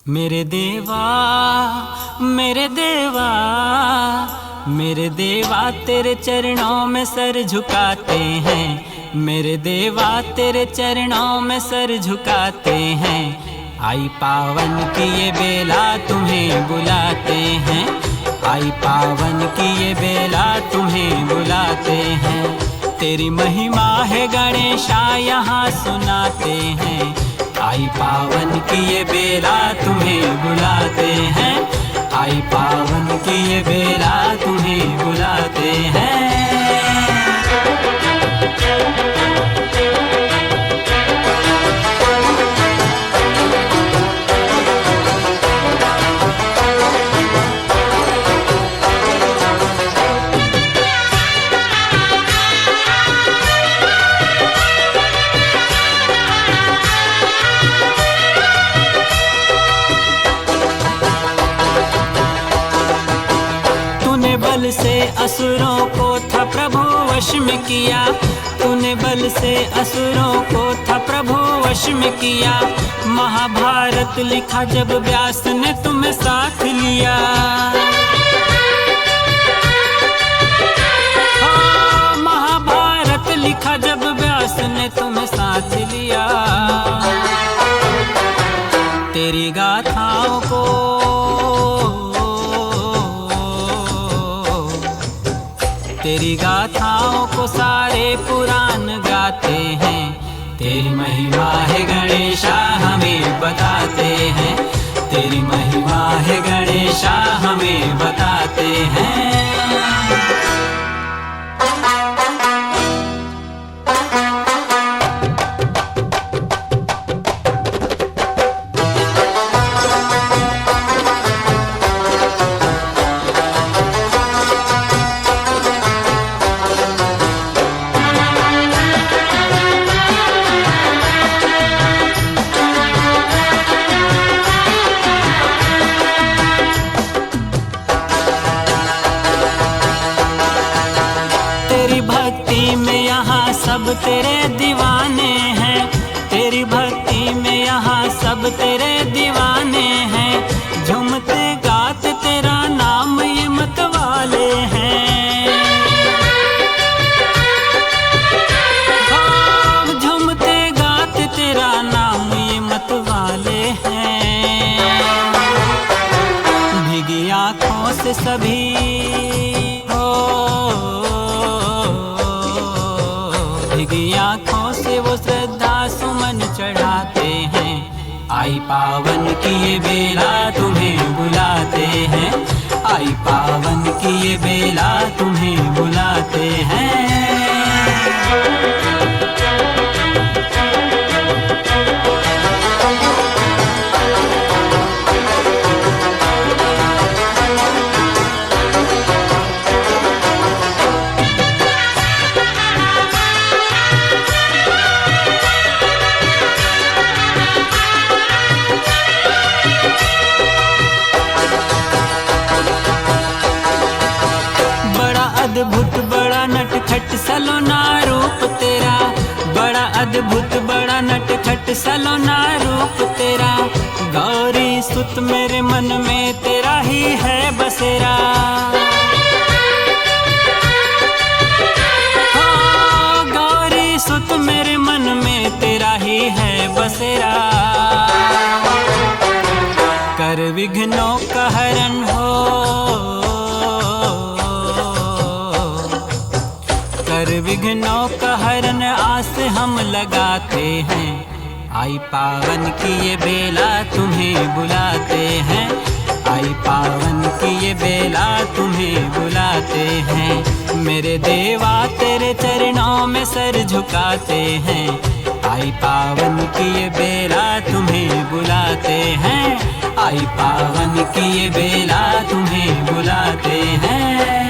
मेरे देवा मेरे देवा मेरे देवा तेरे चरणों में सर झुकाते हैं। मेरे देवा तेरे चरणों में सर झुकाते हैं। आई पावन की ये बेला तुम्हें बुलाते हैं। आई पावन की ये बेला तुम्हें बुलाते हैं। तेरी महिमा है गणेशा यहाँ सुनाते हैं। आई पावन की ये बेला तुम्हें बुलाते हैं। आई पावन की ये बेला तुम्हें बुलाते हैं। बल से असुरों को था प्रभु वश में किया। तूने बल से असुरों को था प्रभु वश में किया। महाभारत लिखा जब व्यास ने तुम्हें साथ लिया। महाभारत लिखा जब व्यास ने तुम्हें साथ लिया। तेरी गाथाओं को तेरी गाथाओं को सारे पुराण गाते हैं। तेरी महिमा है गणेशा हमें बताते हैं। तेरी महिमा है गणेशा हमें बताते हैं। भक्ति में यहाँ सब तेरे दीवाने हैं। तेरी भक्ति में यहाँ सब तेरे दीवाने हैं। झूमते गाते तेरा नाम ये मतवाले हैं। झूमते गाते तेरा नाम ये मतवाले हैं। भीगी आँखों से सभी भीगी आँखों से वो श्रद्धा सुमन चढ़ाते हैं। आई पावन की ये बेला तुम्हें बुलाते हैं। आई पावन की ये बेला तुम्हें बुलाते हैं। अद्भुत बड़ा नटखट सलोना रूप तेरा। बड़ा अद्भुत बड़ा नटखट सलोना रूप तेरा। गौरी सुत मेरे मन में तेरा ही है बसेरा। गौरी सुत मेरे मन में तेरा ही है बसेरा। कर विघ्नों का हरण हो विघ्नों का हरण आस हम लगाते हैं। आई पावन की ये बेला तुम्हें बुलाते हैं। आई पावन की ये बेला तुम्हें बुलाते हैं। मेरे देवा तेरे चरणों में सर झुकाते हैं। आई पावन की ये बेला तुम्हें बुलाते हैं। आई पावन की ये बेला तुम्हें बुलाते हैं।